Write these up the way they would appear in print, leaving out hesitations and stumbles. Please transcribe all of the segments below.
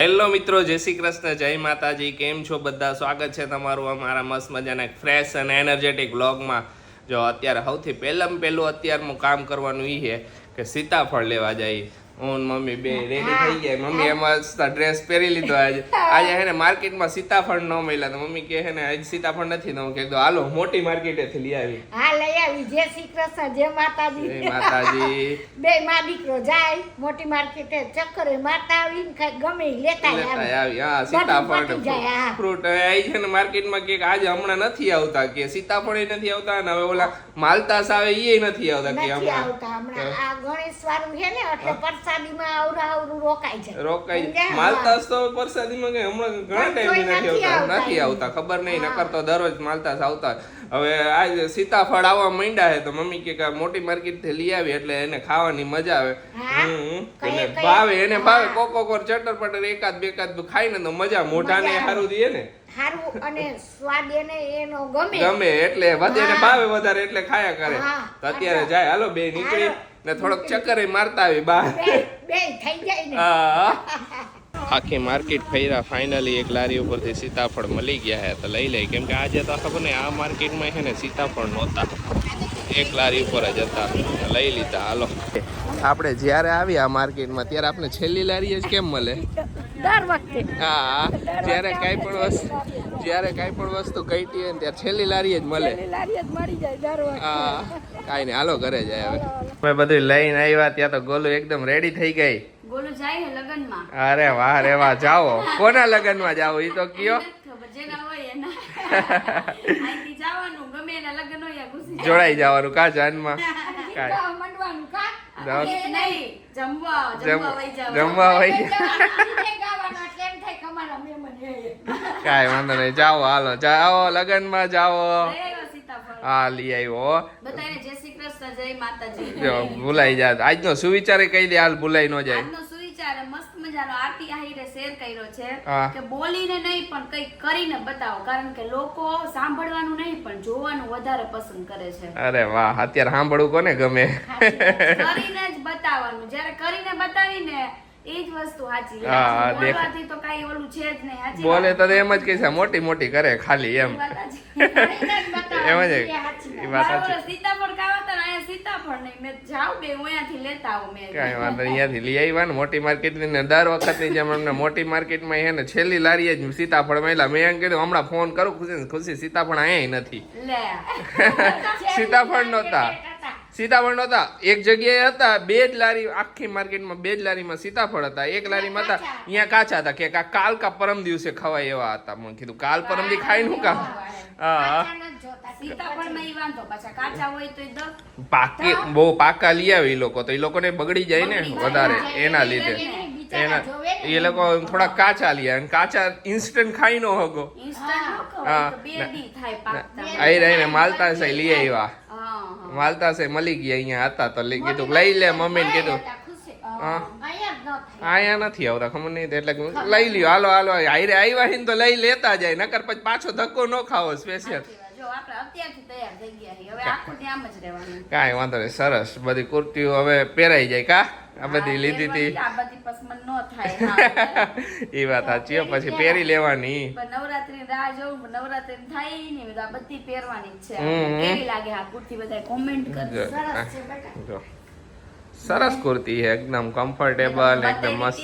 Hello મિત્રો, જય શ્રી કૃષ્ણ, જય માતાજી. કેમ છો બધા? સ્વાગત છે તમારું અમારા મસ્ત મજાના ફ્રેશ અને એનર્જેટિક વ્લોગમાં. જો અત્યારે સૌથી પહેલું અત્યારનું કામ કરવાનું એ છે કે સીતાફળ લેવા જઈએ. હું મમ્મી બે રેડી થઈ ગયા. મમ્મી એમાં ડ્રેસ પહેરી લીધો. આજે હે ને માર્કેટમાં સીતાફળ ન મળ્યા તો મમ્મી કહે છે ને આજે સીતાફળ નથી. તો હું કીધું હાલો મોટી માર્કેટેથી લઈ આવી. હા લઈ આવી. જય શ્રી કૃષ્ણ, જય માતાજી. જય માતાજી. બે માં દીકરો જાય મોટી માર્કેટે ચક્કરે મારતા આવીને કઈ ગમે ઈ લેતા આવી. હા, સીતાફળ ફ્રૂટ આવી છે ને માર્કેટમાં કે આજે હમણાં નથી આવતા, કે સીતાફળ નથી આવતા ને હવે ઓલા માલતાસ આવે એ નથી આવતા કે હમણાં આ ગણેશ વાળું છે ને એટલે પરસાદીમાં આવરું રોકાઈ જાય. માલતાસ તો પરસાદીમાં કે હમણાં ઘણા ટાઈમ નથી આવતા. ખબર નહીં, નકર તો દરરોજ માલતાસ આવતા. હવે આજે સીતાફળ આવવા માંડ્યા છે તો મમ્મી કે મોટી માર્કેટ થી લઈ આવી એટલે એને ખાવાની મજા આવે. ભાવે કોકોકોર ચટર પટર એકાદ બેકાદ ખાઈ ને તો મજા મોઢાને સારું દે ને, સારું અને સ્વાદ એને એનો ગમે એટલે વધે ભાવે વધારે એટલે ખાયા કરે. તો અત્યારે જાય હાલો બે નીકળી ને થોડોક ચક્કર મારતા આવી બહાર. બે થઈ જાય ને. આખી માર્કેટ ફર્યા, ફાઇનલી એક લારી ઉપરથી સીતાફળ મળી ગયા હે તો લઈ લે. કેમ કે આજે તો ખબર ને આ માર્કેટમાં છે ને સીતાફળ નહોતા, એક લારી ઉપર જ હતા, લઈ લીધા. હાલો આપણે જ્યારે આવી આ માર્કેટમાં ત્યારે આપણે છેલ્લી લારી જ કેમ મળે દર વખતે. હા, જ્યારે કાંઈ પણ વસ્તુ ઘટી હોય ને ત્યારે છેલ્લી લારી જ મળે. હા, કાંઈ નહીં હાલો ઘરે જાય. હવે અમે બધું લઈને આવ્યા ત્યાં તો ગોલું એકદમ રેડી થઈ ગઈ. ગોલું જાય લગનમાં. અરે વાહ રે વાહ. જાઓ કોના લગનમાં જાઓ એ તો કયો. જોડાઈ જવાનું કા જાનમાં જમવા વહી કાંઈ વાંધો નહીં. જાઓ હાલો જાઓ લગનમાં જાઓ. હા લઈ આવ્યો. ભૂલાઈ જાય આજનો સુવિચારે કહી દે હાલ, ભૂલાઈ ન જાય. મસ્ત મજાનો આરતી આહીરે શેર કર્યો છે કે બોલીને નહીં પણ કંઈક કરીને બતાવો, કારણ કે લોકો સાંભળવાનું નહીં પણ જોવાનું વધારે પસંદ કરે છે. અરે વાહ, અત્યારે સાંભળવું કોને ગમે? કરીને જ બતાવવાનું. જ્યારે કરીને બતાવીને એ જ વસ્તુ સાચી. બોલવાથી તો કાઈ ઓલું છે જ નહીં. સાચી બોલે તો એમ જ કહે છે મોટી મોટી કરે ખાલી એમ. એમ જ સીતાફળ ખાવા અહીંયા સીતાફળ નહીં, મેં જાવ બે અહીંયાથી લેતા આવું. મેં કાંઈ વાંધો અહીંયાથી લઈ આવ્યા ને મોટી માર્કેટ ની. દર વખતની જેમ અમને મોટી માર્કેટમાં છે ને છેલ્લી લારીએ જ સીતાફળ મળ્યા. મેં એમ કીધું હમણાં ફોન કરું ખુશી સીતાફળ અહીંયા નથી. સીતાફળ નહોતા. એક જગ્યાએ હતા બે જ લારી, આખી માર્કેટમાં બે જ લારીમાં સીતાફળ હતા. એક લારીમાં હતા અહીંયા કાચા હતા, કે કાલ કા પરમ દિવસે ખવાય એવા હતા. મેં કીધું કાલ પરમ દી ખાઈ નું કામ. હા, પાકી બહુ પાકા લઈ આવે એ લોકો તો એ લોકોને બગડી જાય ને વધારે, એના લીધે એ લોકો થોડા કાચા લઈ આવે. કાચા ઇન્સ્ટન્ટ ખાઈ નો હગો. આઈ માલતાસ લઈ આવ્યા. માલતાસે મળી ગયા અહીંયા હતા તો કીધું લઈ લે. મમ્મીને કીધું અહીંયા નથી આવતા ખબર નહીં એટલે લઈ લ્યો. હાલો હાઈરે આવ્યા ને તો લઈ લેતા જાય, નકર પછી પાછો ધક્કો ન ખાવો સ્પેશિયલ. કાંઈ વાંધો નહીં. સરસ બધી કુર્તીઓ હવે પહેરાઈ જાય કા. આ બધી લીધી હતી એ વાત સાચી. પછી પહેરી લેવાની. નવરાત્રી રાહ જોઉં, નવરાત્રી થાય ને આ બધી પહેરવાની છે. કેવી લાગે આ કુર્તી? બધા કોમેન્ટ કરજો. સરસ કુર્તી છે, એકદમ કમ્ફર્ટેબલ, એકદમ મસ્ત.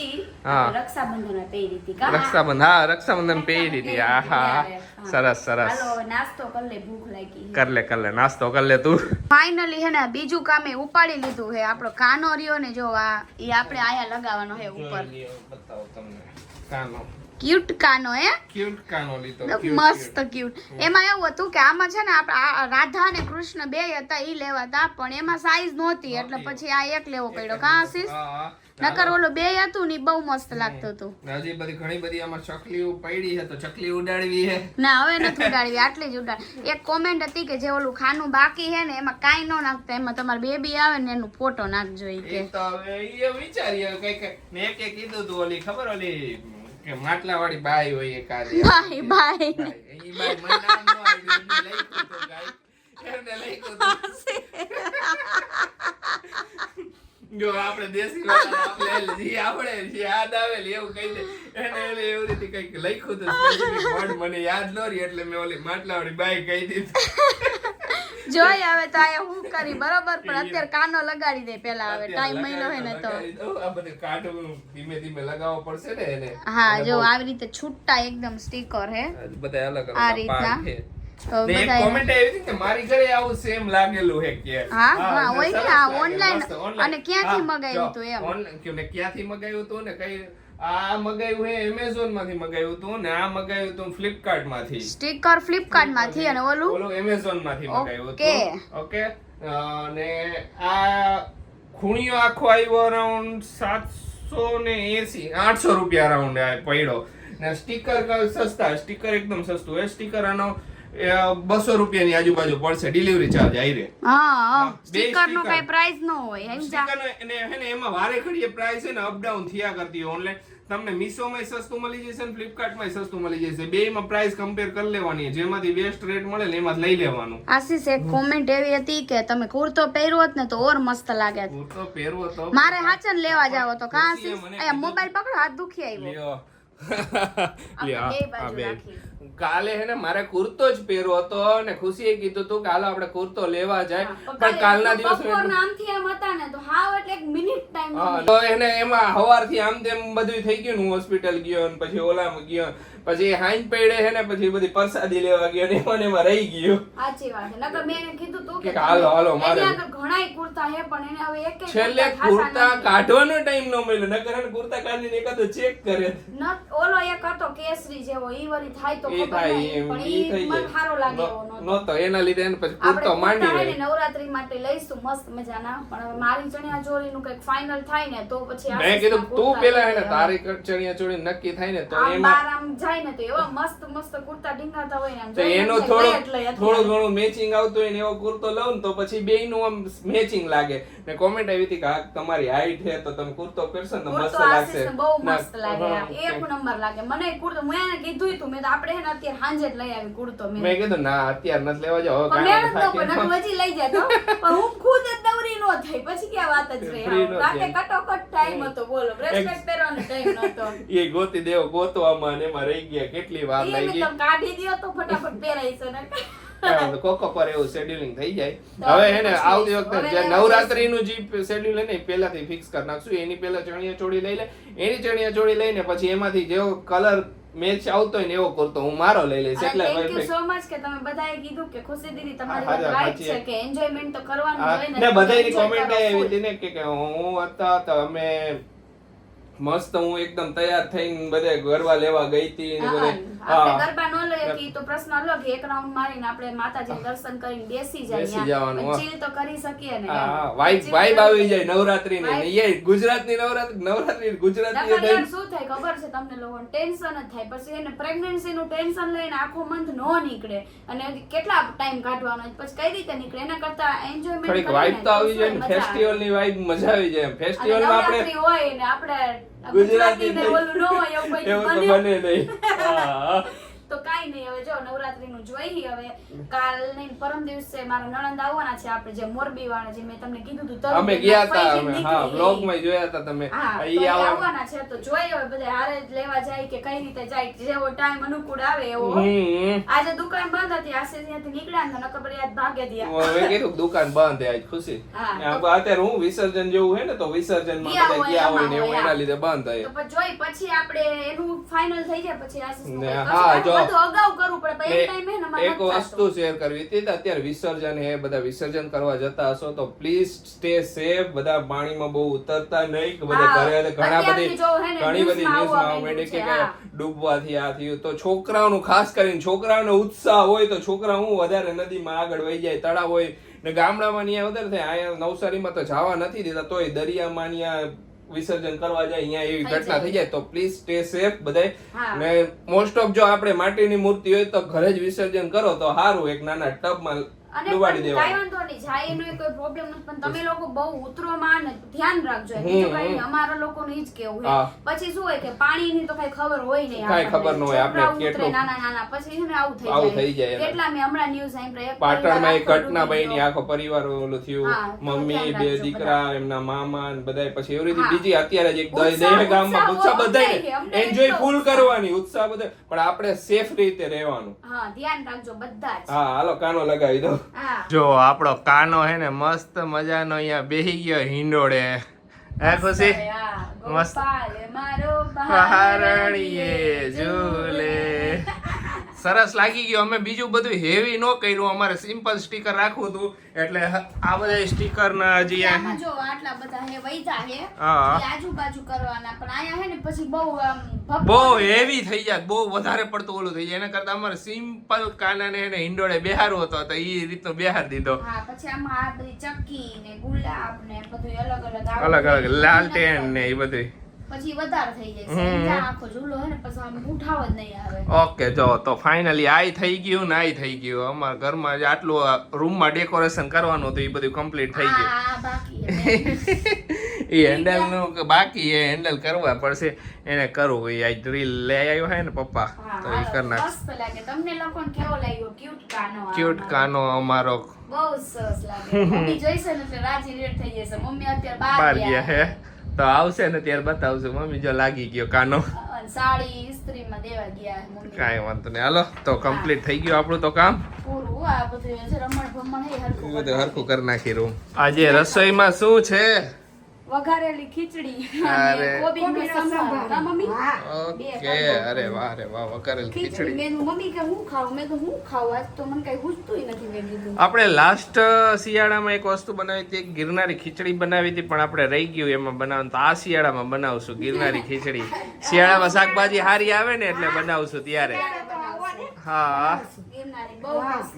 હા, રક્ષાબંધન પહેરી હતી. રક્ષાબંધન પહેરી હતી. હા, સરસ. નાસ્તો કર લે, ભૂખ લાગી. કર લે નાસ્તો કર લે તું. ફાઇનલી હે ને બીજું કામે ઉપાડી લીધું છે. આપણો કાનો રહ્યો ને જો આ એ આપણે આયા લગાવવાનો છે ઉપર. બતાવો તમને કાનો. ક્યુટ કાનો હે, ક્યુટ કાનો લીધો, મસ્ત ક્યુટ. એમાં એવું હતું કે આમાં છે ને રાધા અને કૃષ્ણ બે હતા ઈ લેવા હતા, પણ એમાં સાઈઝ નહોતી એટલે પછી આ એક લેવો પડ્યો. કા આશીષ? નકર ઓલો બે હતું ને બહુ મસ્ત લાગતું હતું. હજી બધી ઘણી બધી આમાં ચકલીઓ પડી છે તો ચકલી ઉડાડવી છે. ના હવે નથી ઉડાડવી, આટલી જ ઉડાડ. એક કોમેન્ટ હતી કે જે ઓલું ખાનું બાકી છે ને એમાં કાઈ ન નાખતા, એમાં તમારે બેબી આવે ને એનું ફોટો નાખજો. ઈ કે તો હવે એ વિચારીએ કઈક મેં એક કીધું તું ઓલી ખબર ઓલી કે માટલા વાળી બાઈ હોય એક આલી બાઈ ઈ બાઈ મને નામ નો આવ્યું લઈ તો ગાય એને લઈ તો જો આપણે દેશી વાળા આપણે જે આવડે જે યાદ આવે એવું કહી દે એને એવી રીતે કઈક લખ્યું તો સ્પેસિફિક વર્ડ મને યાદ ન રહી એટલે મેં ઓલી માટલાવાળી બાઈ કહી દીધી જોઈ આવે તો આ હું કરી બરોબર પણ અત્યારે કાનો લગાડી દે પેલા હવે ટાઈમ મળ્યો હે ને તો આ બધે કાઢવું ધીમે ધીમે લગાવવો પડશે ને એને હા જો આવી રીતે છૂટા એકદમ સ્ટીકર હે બધા અલગ આ અલગ રીતના. પાર્ટ છે તો ને એક બધા કોમેન્ટ આવી હતી કે મારી ઘરે આવું સેમ લાગેલું હે કે હા હા હોય ને સરસ આ લાગે, ઓનલાઈન મસ્ત, online. અને ક્યાંથી હા, મગાવ્યું જો, તું એમ online કે ને ક્યાંથી મગાવ્યું તું ને કઈ આ મગાવ્યું હે Amazon માંથી મગાવ્યું તું ને આ મગાવ્યું તું Flipkart માંથી સ્ટીકર ફ્લિપકાર્ટ માંથી અને ઓલું Amazon માંથી મગાવ્યું Okay. હતું ઓકે ને આ ખૂણિયો આખો આવ્યો અરાઉન્ડ 780 800 રૂપિયા અરાઉન્ડ પડ્યો ને સ્ટીકર સસ્તા સ્ટીકર એકદમ સસ્તું હે સ્ટીકર આનો 200 રૂપિયાની આજુબાજુ પડશે ડિલિવરી ચાર્જ આઈ હા બે સ્ટીકર નો sticker. કઈ પ્રાઇસ ન હોય સમજા એમાં વારે ઘડીએ પ્રાઇસ છે ને અપ ડાઉન થયા કરતી હોય ઓનલાઈન તમને મીશો માં સસ્તું મળી જશે ને ફ્લિપકાર્ટ માં સસ્તું મળી જશે બે માં પ્રાઇસ કમ્પેર કરી લેવાની જેમાંથી બેસ્ટ રેટ મળે ને એમાં લઈ લેવાનું આશીષ એક કોમેન્ટ એવી હતી કે તમે કુર્તો પહેર્યો હોત ને તો ઓર મસ્ત લાગે હું તો પહેરવો તો મારે હાચન લેવા જાવ તો કા ખુશીએ આશીષ મને અહીંયા મોબાઈલ પકડો હાથ દુખી આવ્યો લ્યો આપણે બે બાજુ બે. રાખી. કાલે હે ને મારે કુર્તો જ પહેરવો હતો ને ખુશીએ કીધું તું કે હાલો આપણે કુર્તો લેવા જાય પણ કાલના દિવસે બપોર નામથી એમ હતા ને તો હાવ એટલે એક મિનિટ ટાઈમ હા, તો એને એમાં હવારથી આમ તેમ બધું થઈ ગયું ને હું હોસ્પિટલ ગયો ને પછી ઓલામાં ગયો પછી હાઈન પડે હે ને પછી બધી પ્રસાદી લેવા ગયો ને એમાં રહી ગયું સાચી વાત છે નકર મેં એને કીધું તું કે હાલો, હાલો, મારે. એની આગળ ઘણાય કુર્તા હે પણ એને હવે એક છેલ્લે કુર્તા કાઢવાનો ટાઈમ ન મળ્યો નકર એને કુર્તા કાઢીને એકાદો ચેક કરે ઓલો એક હતો કેસરી જેવો ઈ વળી થાય તો એ ખબર થાય નહીં એમ પણ ઈ ઈ થઈ મને સારો લાગે એવો જાય નહોતો. નહોતો એના લીધે એને પછી આપણે કુર્તો માંડી કુર્તા હે રહી ને નવરાત્રી માટે લઈશું મસ્ત મજાના પણ હવે મારી ચણિયા ચોળીનું કંઈક ફાઇનલ થાય ને તો પછી મેં આશીષના કીધું તું કુર્તા પેલા હે ને લઈ તારી ચણિયા ચોળી નક્કી થાય ને તો આમ એમાં બાર આમ જાય ને તો એવા મસ્ત મસ્ત કુર્તા ઢીંગાતા હોય ને આમ તો જોઈને એનો એમ થાય, થોડો લઈ જ લઈ થોડું અત્યારે. ઘણું મેચિંગ આવતું હોય ને એવો કુર્તો લઉં ને તો પછી બેયનું આમ મેચિંગ લાગે ને કોમેન્ટ આવી હતી કે આ તમારી હાઈટ છે તો તમે કુર્તો પહેરશો ને તો મસ્ત કુર્તો લાગશે આશીષને બહુ મસ્ત ના, લાગે હા, એક નંબર લાગે મને કુર્તો મેં એને કીધું તું મેં તો આપણે હે ને અત્યારે સાંજે જ લઈ આવી કુર્તો મેં કીધું ના અત્યારે નથી લેવા જાવ પણ હવે મેળ જ ન કાંઈ પડે, નકર હજી લઈ જાય તો. પણ હું ખુદ જ દવરી નો થઈ પછી ક્યાં વાત જ રહી Free નો રાતે થઈ. કટોકટ ટાઈમ હતો બોલો બ્રેસલેટ પહેરવાનો ટાઈમ નતો એ ગોતી દેવો ગોતવામાં ને એમાં રહી ગયા કેટલી વાર એ લાગી મેં તમે કાઢી દ્યો તો ફટાફટ પહેરાઈ છે ને કોકો પર એવું શેડ્યુલિંગ થઈ જાય તો હવે હે ને પછી આવતી વખતે હવે જે લેવા નવરાત્રીનું જે શેડ્યુલ હે ને એ પહેલાથી ફિક્સ કરી નાખશું એની પહેલા ચણિયા ચોળી લઈ લે એની ચણિયા ચોળી લઈને પછી એમાંથી જેવો કલર મેચ આવતો હોય ને એવો કુર્તો હું મારો લઈ લઈશ એટલે thank you perfect. So much કે તમે બધાએ કીધું કે ખુશી દીદી તમારી હા, વાત રાઈટ સાચી છે કે એન્જોયમેન્ટ તો કરવાનું હા, જોઈએ ને બધાયની enjoy કોમેન્ટ કરો આવી full. હતી ને કે હું હતા તો અમે મસ્ત હું એકદમ તૈયાર થઈને બધે ગરબા લેવા ગઈ હતી ને બધે આપણે ગરબા ન લઈએ કે ઈ તો પ્રશ્ન અલગ એક રાઉન્ડ મારીને આપણે માતાજી દર્શન કરીને બેસી બેસી જાય જવાનું, હા. ચીલ તો કરી શકીએ ને હા વાઇબ આવી જાય નવરાત્રી ની એ ગુજરાતની નવરાત્રી ગુજરાતી નકર યાર શું થાય ખબર છે તમને લોકોને ટેન્શન જ થાય પછી એને પ્રેગ્નન્સી નું ટેન્શન લઈને આખો મંથ નો નીકળે અને કેટલા ટાઈમ કાઢવાનો છે, પછી કઈ રીતે નીકળે એના કરતા એન્જોયમેન્ટ થોડીક વાઇબ તો આવી જાય ને ફેસ્ટિવલ ની વાઇબ મજા આવી જાય ફેસ્ટિવલ માં આપણે હોય ને આપણે ગુજરાતી ગુજરાતી ને ઓલું ન હોય એવું કંઈ એવું તો બને. બને નહીં હા. તો કાઈ નહીં હવે જો નવરાત્રી નું જોઈ હવે કાલ નહીં પરમ દિવસે મારા નણંદ આવવાના છે આપણે જે મોરબી વાળા જે મેં તમને કીધું હતું તરત અમે જ ગયા હતા ફાઈજી અમે નીકળી હા ગઈ. બ્લોગ માં જોયા હતા તમે હા, તો ઈ એ આવા આવવાના છે તો જોઈએ હવે બધા હારે જ લેવા જાય કે કઈ રીતે જાય જેવો ટાઈમ અનુકૂળ આવે એવો હમ આજે દુકાન બંધ હતી આશે ત્યાંથી નીકળ્યા ને નકર પછી આજ ભાગે દિયા મેં કીધું દુકાન બંધ છે આજ ખુશી હા, અત્યારે હું વિસર્જન જેવું હે ને તો વિસર્જન માં ગયા બધા હોય, ગયા હોય ને એમાં એવું હોય, એના હા. લીધે બંધ તો થાય પછી જોઈ પછી આપણે એનું ફાઇનલ થઈ જાય પછી આશીષ ને નું હા, જો. બધું અગાઉ કરવું પડે પછી એ ટાઈમે ને મારે એક વસ્તુ શેર કરવી હતી તો અત્યારે વિસર્જન હે બધા વિસર્જન કરવા જતા હશો તો પ્લીઝ સ્ટે સેફ બધા પાણીમાં બહુ ઉતરતા નહીં કે બધા હા, ઘરે ઘણા અત્યારથી બધી જો હે ને ઘણી બધી ન્યૂઝમાં ન્યૂઝમાં આવવા આવવા માંડી કે માંડ્યું છે, ડૂબવાથી આ થયું તો છોકરાઓનું ખાસ કરીને છોકરાઓનો ઉત્સાહ હોય તો છોકરા હું વધારે નદીમાં આગળ વહી જાય તળાવ હોય ને ગામડામાં ન્યા વધારે થાય અહીંયા નવસારીમાં તો જવા નથી દેતા તોય દરિયામાં ન્યા વિસર્જન કરવા જાય અહીંયા એવી થઈ ઘટના જાય. થઈ જાય તો પ્લીઝ સ્ટે સેફ બધાય હા. ને મોસ્ટ ઓફ જો આપણે માટીની મૂર્તિ હોય તો ઘરે જ વિસર્જન કરો તો સારું એક નાના ટબમાં અને ડુબાડી પણ કાંઈ વાંધો નહીં, જાય એનો કોઈ પ્રોબ્લેમ નથી, પણ તમે લોકો બહુ ઉતરોમાં ને ધ્યાન રાખજો. બીજું કાંઈ નહીં, અમારા લોકોનું ઈ જ કેવું છે. પછી શું હોય કે પાણીની તો કાંઈ ખબર હોય નહીં, કાંઈ ખબર ન હોય આપણે છોકરાઓ ઉતરે કેટલું નાના પછી છે ને આવું થઈ જાય. કેટલા મેં હમણાં ન્યૂઝ સાંભળ્યા, પાટણમાં એક ઘટના બની, આખો પરિવાર ઓલું થયું, મમ્મી, 2 દીકરા, એમના મામા ને બધાય. પછી એવી રીતે બીજી અત્યારે જ એક દહેજ ગામમાં ઉત્સાહ બધાય એન્જોય ફૂલ કરવાની ઉત્સાહ બધા, પણ આપણે સેફ રીતે રહેવાનું. હા, ધ્યાન રાખજો બધા જ. હા, હાલો કાનો લગાવી દો. જો આપણો કાનો હે ને મસ્ત મજાનો અહીંયા બેહી ગયો હિંડોળે. હે ખુશી? મસ્ત મારો પહારણીએ ઝૂલે. સરસ લાગી ગયો. અમે બીજું બધું હેવી નો કર્યું, અમારે સિમ્પલ સ્ટીકર રાખવું હતું, એટલે આ બધા સ્ટીકર ના હજી આમાં જો આટલા બધા હે વૈધા હે, આજુબાજુ કરવાના, પણ આયા હે ને પછી બહુ હેવી થઈ જાય, બહુ વધારે પડતું ઓલું થઈ જાય. એના કરતા અમારે સિમ્પલ કાનાને એને હિંડોળે બેહારવો હતો તો એ રીતનો બેહાર દીધો. હા, પછી આમાં આ બધી ચક્કી ને ગુલાબ ને બધું અલગ અલગ લાલટેન ને એ બધું પછી વધારે થઈ જાય. આખો ઝૂલો હે ને પછી આમ ઉઠાવ જ નહીં આવે. ઓકે, જો તો ફાઇનલી આઈ થઈ ગયું ને આઈ થઈ ગયું. અમારા ઘરમાં જે આટલું રૂમમાં ડેકોરેશન કરવાનું હતું એ બધું કમ્પ્લીટ થઈ ગયું. આ બાકી એ હેન્ડલ નું બાકી એ હેન્ડલ કરવા પડશે, એને કરવું. એ આ ડ્રીલ લઈ આવ્યો હે ને પપ્પા, તો એ કરી નાખ. મસ્ત લાગે. તમને લોકોને કેવો લાગ્યો ક્યુટ કાનો? ક્યુટ કાનો અમારો બહુ સરસ લાગે. મમ્મી જોઈશે ને એટલે રાજી રેડ થઈ જશે. મમ્મી અત્યારે બહાર ગયા હે, તો આવશે ને ત્યારે બતાવશું. મમ્મી જો લાગી ગયો કાનો, સાડી ઇસ્ત્રીમાં દેવા ગયા મમ્મી. કાંઈ વાંધો નહીં. હાલો તો કમ્પ્લીટ થઈ ગયું આપણું તો કામ પૂરું. આ બધું રમણ ભમણ હે હરખું બધું હરખું કરી નાખી રૂમ. આજે રસોઈમાં શું છે? વઘારેલી ખીચડી અરે. અને કોબીનો સંભાર. હા મમ્મી? ઓકે, અરે વાહ રે વાહ, વઘારેલી ખીચડી. મેં મમ્મી કે હું ખાઉં, મેં તો હું ખાઉં, આજ તો મને કઈ હુજતું નથી. મેં કીધું આપણે લાસ્ટ શિયાળામાં એક વસ્તુ બનાવી હતી, એક ગિરનારી ખીચડી બનાવી હતી, પણ આપણે રહી ગયું એમાં બનાવવાનું. તો આ શિયાળામાં બનાવશું ગિરનારી ખીચડી. શિયાળામાં શાકભાજી હારી આવે ને એટલે બનાવશું ત્યારે. હા,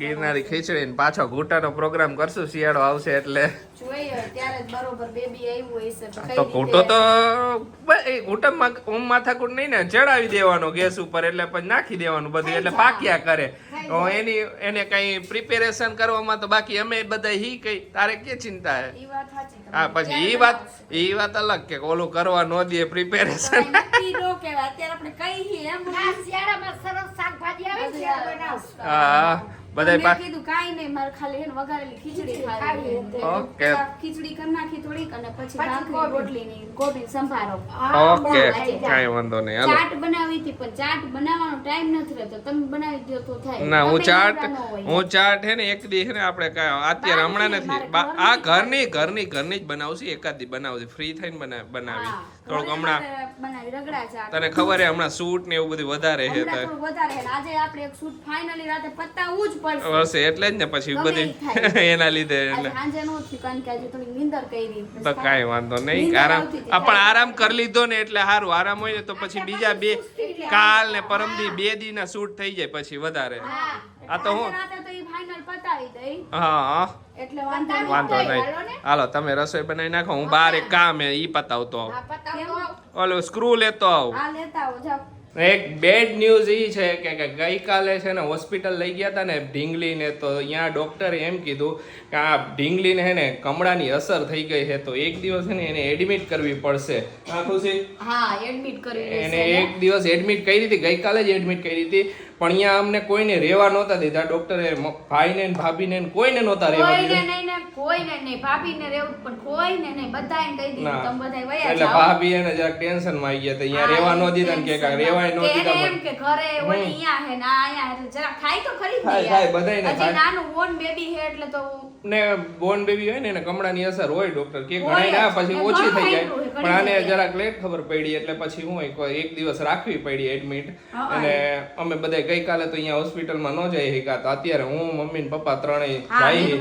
ગિરનારી ખીચડી ને પાછો ઘૂંટાનો પ્રોગ્રામ કરશું શિયાળો આવશે એટલે. જોઈએ ત્યારે જ બરોબર બેબી આવ્યું હશે તો ઘૂંટો તો ઘૂંટામાં માથાકૂટ નહીં ને, ચડાવી દેવાનો ગેસ ઉપર, એટલે પછી નાખી દેવાનું બધું, એટલે પાક્યા કરે. એને કઈ પ્રિપેરેશન કરવામાં તો બાકી અમે બધા હી કઈ, તારે કે ચિંતા હે? હા, પછી ઈ વાત અલગ કે ઓલું કરવા ન દે પ્રિપેરેશન. હા, બધા કીધું કાઈ નહીં, મારે ખાલી એને વઘારેલી ખીચડી ખાવી. ઓકે, ખીચડી કરી નાખી થોડીક, અને પછી ભાખરી રોટલીની કોબી સંભારો. ઓકે, કાઈ વાંધો નહીં. હાલો, ચાટ બનાવી હતી, પણ ચાટ બનાવવાનો ટાઈમ નથી રહેતો. તમે બનાવી દો તો થાય. ના, હું ચાટ હે ને એક દી હે ને આપણે અત્યારે હમણાં નથી, આ ઘરની જ બનાવશું. એકાદી બનાવશું, ફ્રી થઈને બનાવી થોડુંક. હમણાં બનાવી રગડા ચાટ. તને ખબર હે હમણાં શૂટ ને એવું બધું વધારે છે, વધારે. આજે આપણે એક શૂટ ફાઇનલી રાતે પતાવવું જ પડશે, એટલે જ ને પછી બધી એના લીધે. એટલે સાંજે નો થયું, કારણ કે આજે થોડી નીંદર કરી. તો કાઈ વાંધો નહીં, પણ આરામ કરી લીધો ને એટલે સારું. આરામ હોય ને તો પછી બીજા બે કાલ ને પરમદી 2 દી ના શૂટ થઈ જાય પછી વધારે. આ તો હું ફાઇનલ પતાવી દઈ. હા, એટલે વાંધો નહીં. હાલો, તમે રસોઈ બનાવી નાખો, હું બહાર એક કામ હે ઈ પતાવતો આવું. ઓલો સ્ક્રૂ લેતો આવું. હા, લેતા આવો જાવ. એક બેડ ન્યૂઝ એ છે કે ગઈકાલે છે ને હોસ્પિટલ લઈ ગયા હતા ને ઢીંગલીને, તો અહીંયા ડૉક્ટરે એમ કીધું કે આ ઢીંગલીને હે ને કમળાની અસર થઈ ગઈ છે, તો એક દિવસ છે ને એને એડમિટ કરવી પડશે. હા ખુશી? હા, એડમિટ કરી. એને એક દિવસ એડમિટ કરી હતી, ગઈકાલે જ એડમિટ કરી હતી, પણ અહીંયા અમને કોઈને રહેવા નહોતા દીધા ડૉક્ટરે. ભાઈને ને ભાભીને કોઈને નહોતા રહેવા દીધા. કોઈને નહીં, ભાભીને રહેવું, પણ કોઈને નહીં, બધાને કહી દીધું તમે બધા વયા જાઓ. એટલે ભાભી એને જરાક ટેન્શનમાં આવી ગયા, તો અહીંયા રહેવા ન દીધા ને કે રહેવાય ન દીધા. એમ કે ઘરે ઓલી અહીંયા હે ના અહીંયા જરા ખાઈ તો ખરી. થાય બધાયને હજી નાનું બોર્ન બેબી હે, એટલે તો ને બોર્ન બેબી હોય ને એને કમળાની અસર હોય, ડોક્ટર કે ઘણાય ના પછી ઓછી થઈ જાય, પણ આને જરાક લેટ ખબર પડી, એટલે પછી હું એક દિવસ રાખવી પડી એડમિટ. અને અમે બધા ગઈકાલે તો અહીંયા હોસ્પિટલમાં ન જઈ શક્યા, તો અત્યારે હું મમ્મી ને પપ્પા ત્રણેય જઈ,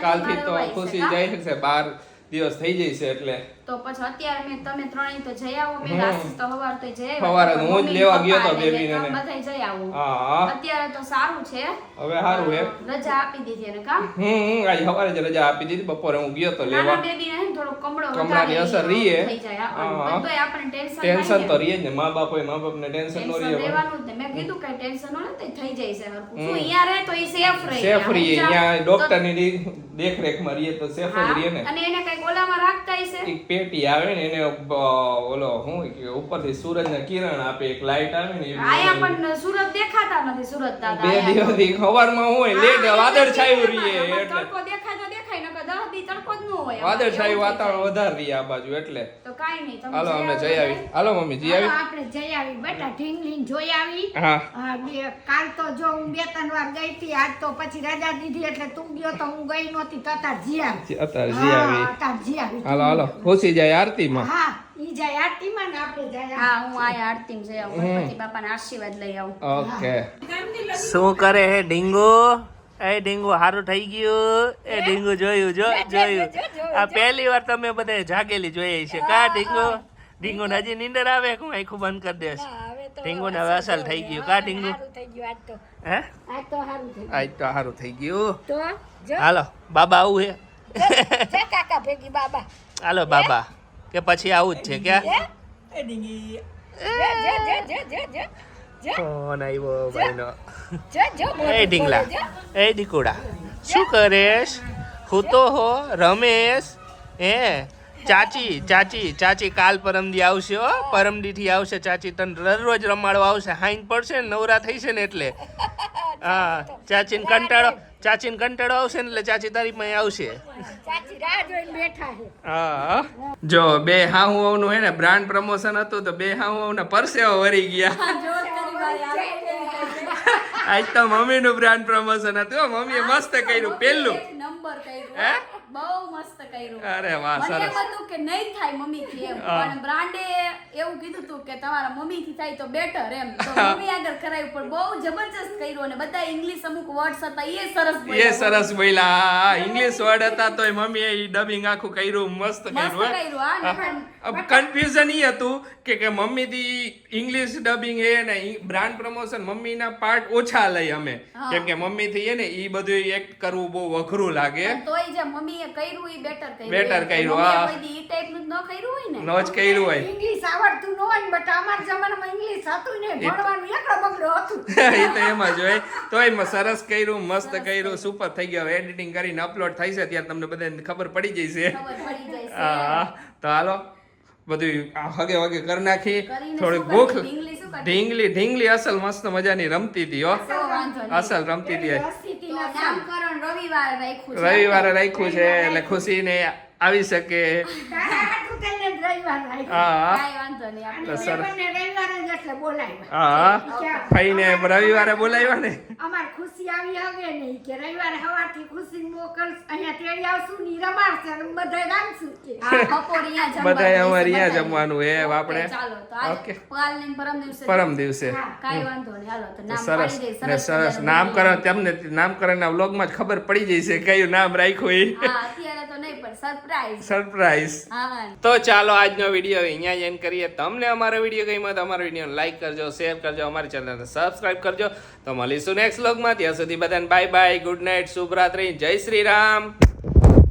કાલથી તો ખુશી જઈ શકશે, 12 દિવસ થઈ જશે. એટલે તો પછી અત્યારે તમે ત્રણેય તો જઈ આવો મેં આશીષ તો હવાર તો જઈ આવ્યો. સવારે હું જ મમ્મી, લેવા ગયો પપ્પા તો અને બેબીને. તમે બધાય જઈ આવો. હા અત્યારે તો સારું છે. હવે સારું હે. રજા આપી દીધી એને કામ. આજ સવારે જ રજા આપી દીધી, બપોરે હું ગયો તો નાના લેવા. બેબીને હે ને થોડો કમળો કમળાની વધારે અસર રીએ. થઈ જાય આપણને. હા. પણ તોય આપણને ટેન્શન ટેન્શન તો રીએ જ ને, મા બાપ હોય, મા બાપને ટેન્શન નો ટેન્શન રીએ. લેવાનું જ ને. મેં કીધું કઈ ટેન્શન નો લેતા થઈ જાય છે હરખું. શું અહીંયા રહે તો ઈ સેફ રહે. સેફ રીએ, અહીંયા અહીંયા તો- ડોક્ટરની દેખરેખમાં રીએ તો સેફ જ રીએ ને. અને એને કઈ ઓલામાં રાખતા હશે. એક પેટી આવે ને એને ઓલો શું કે ઉપરથી સૂરજના કિરણ આપે, એક લાઈટ આવે ને એવી. આયા પણ સુરત દેખાતા નથી સુરત દાદા. બે આયા તો. દિવસથી સવારમાં હોય લેટ વાદળ છાયું રીએ આમાં એટલે તડકો દેખાય તો દેખાય, નકર 10 દી તડકો જ ન હોય. વાદળ છાયું એવું થઈ વાતાવરણ વધારે રીએ આ બાજુ એટલે. જાય. તો કાઈ નહીં, તમે હાલો અમે જઈ જઈ આવો આવી. હાલો મમ્મી જઈ હાલો, આવી. આપણે જઈ આવી બેટા, ઢીંગલીને જોઈ આવી. હા કાલ તો જો હું 2-3 વાર ગઈ હતી, આજ તો પછી રજા દીધી એટલે તું ગયો તો હું ગઈ નહોતી, તો તાર જી આવી. અત્યારે જઈ આવી. હા, તાર જી આવી. હાલો હાલો ખુશી જાય આરતીમાં. હા, ઈ જાય આરતીમાં ને આપણે જાય. હા, હું આયા આરતીમાં જઈ આવું. ગણપતિ બાપાના આશીર્વાદ લઈ આવું. ઓકે. શું કરે હે ડીંગુ? એ ડીંગુ હારું થઈ ગયું. એ ડીંગુ જોયું જોયું. આ પહેલી વાર તમે બધા જાગેલી જોઈ છે કા ડીંગુ? ડીંગુ હજી નીંદર આવે કે હું આખું બંધ કરી દેશ? ડીંગુ ને હવે અસલ થઈ ગયું કા ડીંગુ? હે આજ તો સારું થઈ આજ તો હારું થઈ ગયું. તો જો હાલો બાબા આવું હે? જે કાકા ભેગી બાબા હાલો બાબા કે પછી આવું જ છે ક્યાં? ફોન આવ્યો ભાઈનો. એ ઢીંગલા, એ ડીકુડા, શું કરેશ? હું તો હો રમેશ. હે ચાચી કાલ પરમદી આવશે હો. પરમદીથી આવશે ચાચી, તને દરરોજ રમાડવા આવશે. હાઈન પડશે ને નવરા થઈ છે ને એટલે. હા ચાચીને કંટાળો આવશે ને એટલે ચાચી તારી પાસે આવશે. ચાચી રાહ જોઈને બેઠા છે. હા જો બે હાહુઓનું હે ને બ્રાન્ડ પ્રમોશન હતું તો બે હાહુઓના પરસેવો વરી ગયા. આજ તો મમ્મીનું બ્રાન્ડ પ્રમોશન હતું હો. મમ્મીએ મસ્ત કર્યું પહેલું. નંબર કર્યું. હે? બહુ મસ્ત કર્યું. અરે વાહ મને એમ સરસ. હતું કે નહીં થાય મમ્મીથી એમ, હા. પણ બ્રાન્ડે એવું કીધું હતું કે તમારા મમ્મીથી થાય તો બેટર એમ. તો મમ્મી આગળ કરાયું, પણ બહુ જબરજસ્ત કર્યું. અને બધા ઇંગ્લિશ અમુક વર્ડ્સ હતા એ સરસ એ બોલ્યા. સરસ બોલ્યા. ઇંગ્લિશ વર્ડ હતા તોય મમ્મીએ ઈ ડબિંગ આખું કર્યું. મસ્ત મસ્ત કર્યું કર્યું. હા, હે. કન્ફ્યુઝન ઈ હતું કે મમ્મીથી ઇંગ્લિશ ડબિંગ એ ને બ્રાન્ડ પ્રમોશન મમ્મીના પાર્ટ ઓછા લઈ અમે, હા. કેમ કે મમ્મીથી એ ને ઈ બધું એક્ટ કરવું બહુ અઘરું લાગે. પણ તોય જે મમ્મીએ કર્યું એ બેટર કર્યું. Better કર્યું, મમ્મીએ હા. કોઈ દી ઈ ટાઈપનું જ ન કર્યું હોય ને. નો જ કર્યું હોય. ઇંગ્લિશ આવડતું ન હોય ને, બટ અમારા જમાનામાં ઇંગ્લિશ હતું ને, ભણવાનું એકડો બગડો હતું. એ તો એમ જ હોય. તોય સરસ કર્યું, મસ્ત કર્યું, સુપર થઈ ગયું. એડિટિંગ કરીને અપલોડ થઈ છે ત્યારે તમને બધાને ખબર પડી જશે. ખબર પડી જાય છે. હા તો હાલો બધું હગે વગે કરી નાખી. કરીને થોડીક શું ભૂખ. કર્યું? ઢીંગલી અસલ મસ્ત મજાની રમતી હતી હો. તો વાંધો નહીં. અસલ રમતી હતી. હસીતીના તો નામકરણ રવિવારે રાખ્યું છે. રવિવારે રાખ્યું છે એટલે ખુશીને આવી શકે. તારા હાટું થઈને જ રવિવાર રાખ્યું. હા કાંઈ વાંધો નહીં. આપણે તો સરસ. બંને રવિવારે જ એટલે બોલાવ્યા. હા ફઈને રવિવારે બોલાવ્યા ને. અમાર ખુશી આવી હવે નહીં કે રવિવારે સવારથી ખુશી મોકલ અહીંયા તેડી આવશું ની રમાડશે અને બધાય રાંધશું કે. હા, બપોરે અહીંયા જમવાનું બધાય અમારે રહેશે, અહીંયા બધાય. જમવાનું હે ઓકે, આપણે. ચાલો તો આજે ઓકે. કાલ ને પરમ દિવસે પરમ દિવસે. કાંઈ વાંધો નહીં. હાલો તો નામ સરસ પાડી દઈ. ને સરસ નામકરણ તમને નામકરણના વ્લોગમાં જ ખબર પડી જશે કયું નામ રાખ્યું એ. હા, અત્યારે તો નહીં પણ સરપ્રાઈઝ. સરપ્રાઈઝ. હા. તો ચાલો આજનો વિડીયો અહીંયા જ એન્ડ કરીએ. તમને અમારો વિડીયો ગમ્યો તો અમારો વિડીયો લાઈક કરજો, શેર કરજો, અમારી ચેનલને સબસ્ક્રાઇબ કરજો. તો મળીશું નેક્સ્ટ વ્લોગમાં. ત્યાં સુધી બધાને બાય બાય, ગુડ નાઇટ, શુભરાત્રી, જય શ્રી રામ.